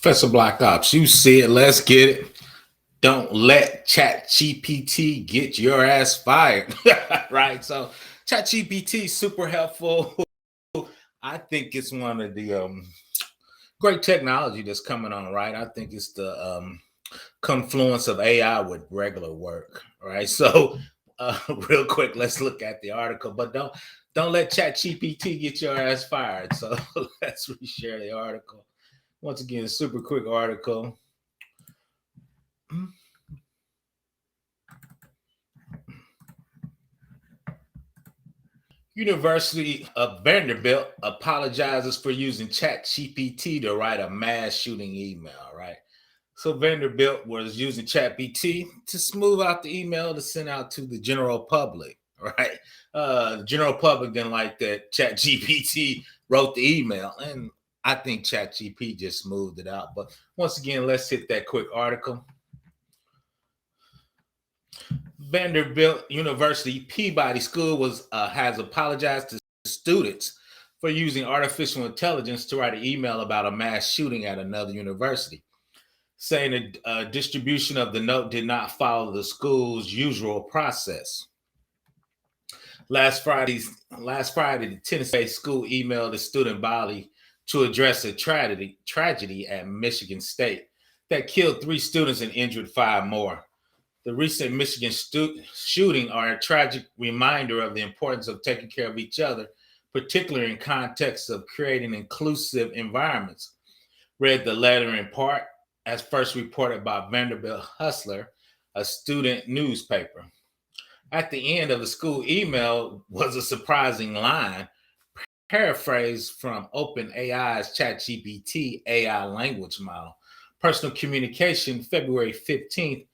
Professor Black Ops, you see it. Let's get it. Don't let ChatGPT get your ass fired. Right? So, ChatGPT super helpful. I think it's one of the great technology that's coming on, right? I think it's the confluence of AI with regular work, right? So, real quick, let's look at the article, but don't let ChatGPT get your ass fired. So, let's reshare the article. Once again, super quick article. University of Vanderbilt apologizes for using ChatGPT to write a mass shooting email, right? So Vanderbilt was using ChatGPT to smooth out the email to send out to the general public, right? The general public didn't like that ChatGPT wrote the email, and I think ChatGPT just smoothed it out. But once again, let's hit that quick article. Vanderbilt University Peabody School has apologized to students for using artificial intelligence to write an email about a mass shooting at another university, saying the distribution of the note did not follow the school's usual process. Last Friday, the Tennessee-based school emailed the student body to address a tragedy at Michigan State that killed 3 students and injured 5 more. The recent Michigan shooting are a tragic reminder of the importance of taking care of each other, particularly in context of creating inclusive environments. Read the letter in part, as first reported by Vanderbilt Hustler, a student newspaper. At the end of the school email was a surprising line, paraphrased from OpenAI's ChatGPT AI language model. Personal communication, February 15th,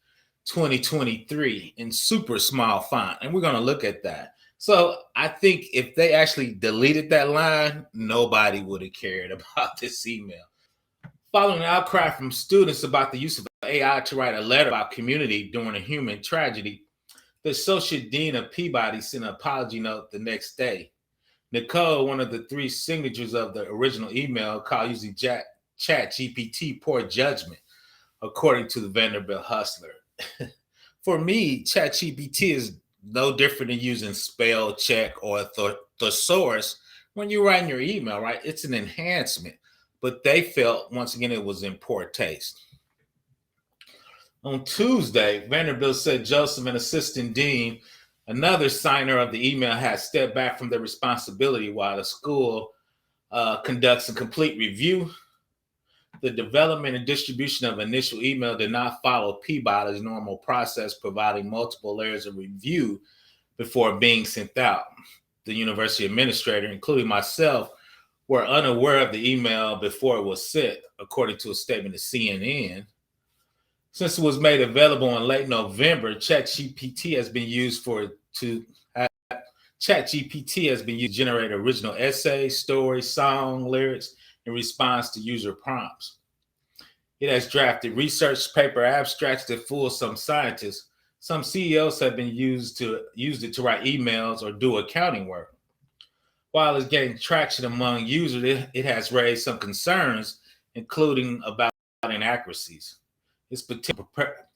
2023, in super small font. And we're going to look at that. So I think if they actually deleted that line, nobody would have cared about this email. Following an outcry from students about the use of AI to write a letter about community during a human tragedy, the associate dean of Peabody sent an apology note the next day. Nicole, one of the 3 signatures of the original email, called using ChatGPT poor judgment, according to the Vanderbilt Hustler. For me, ChatGPT is no different than using spell check or thesaurus when you're writing your email, right? It's an enhancement, but they felt once again it was in poor taste. On Tuesday, Vanderbilt said Joseph, an assistant dean, another signer of the email, had stepped back from their responsibility while the school conducts a complete review. The development and distribution of initial email did not follow Peabody's normal process, providing multiple layers of review before being sent out. The university administrator, including myself, were unaware of the email before it was sent, according to a statement to CNN. Since it was made available in late November, ChatGPT has been used to generate original essays, stories, song lyrics in response to user prompts. It has drafted research paper abstracts that fool some scientists. Some CEOs have been used it to write emails or do accounting work. While it's getting traction among users, it has raised some concerns, including about inaccuracies. Its potential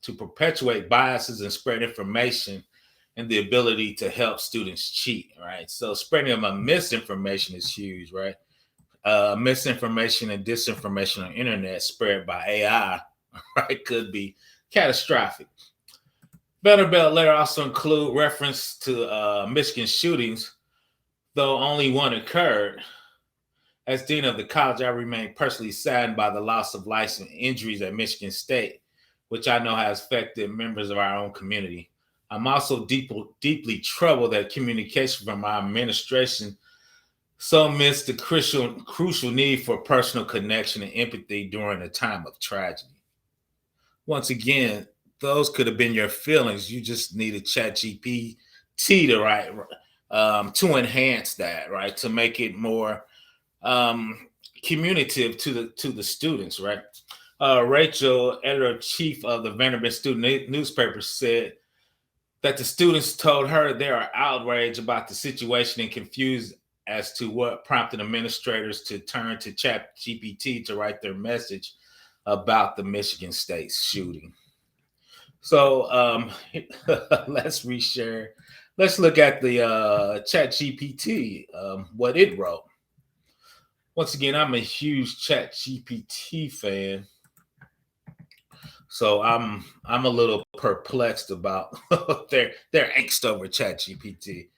to perpetuate biases and spread information, and the ability to help students cheat, right? So spreading of misinformation is huge, right? Misinformation and disinformation on the internet spread by AI, right, could be catastrophic. Vanderbilt letter also include reference to Michigan shootings, though only one occurred. As dean of the college, I remain personally saddened by the loss of life and injuries at Michigan State, which I know has affected members of our own community. I'm also deeply troubled that communication from our administration so missed the crucial need for personal connection and empathy during a time of tragedy. Once again, those could have been your feelings. You just needed ChatGPT to write to enhance that, right? To make it more communicative to the students, right? Rachel, editor-in-chief of the Vanderbilt student newspaper, said that the students told her they are outraged about the situation and confused as to what prompted administrators to turn to ChatGPT to write their message. about the Michigan State shooting. So let's reshare. Let's look at the ChatGPT, what it wrote. Once again, I'm a huge ChatGPT fan, so I'm a little perplexed about their angst over ChatGPT.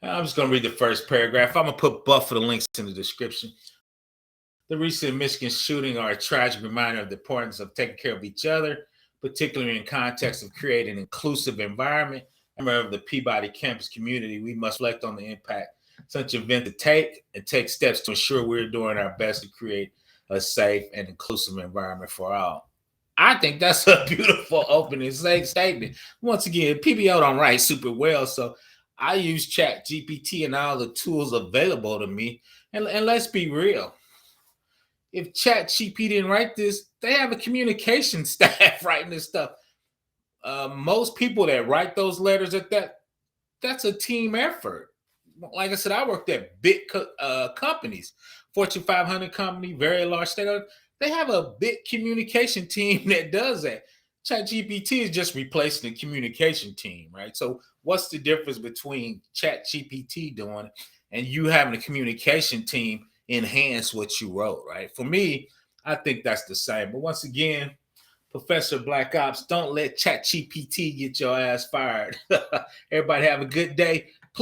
I'm just gonna read the first paragraph. I'm gonna put both of the links in the description. The recent Michigan shooting are a tragic reminder of the importance of taking care of each other, particularly in context of creating an inclusive environment. Member of the Peabody campus community, we must reflect on the impact such events take steps to ensure we're doing our best to create a safe and inclusive environment for all. I think that's a beautiful opening statement. Once again, PBO don't write super well, so I use Chat GPT and all the tools available to me. And let's be real, if Chat GPT didn't write this, they have a communication staff writing this stuff. Most people that write those letters that's a team effort. Like I said, I worked at big companies, Fortune 500 company, very large state. They have a big communication team that does that. ChatGPT is just replacing the communication team, right? So, what's the difference between ChatGPT doing and you having a communication team enhance what you wrote, right? For me, I think that's the same. But once again, Professor Black Ops, don't let ChatGPT get your ass fired. Everybody have a good day.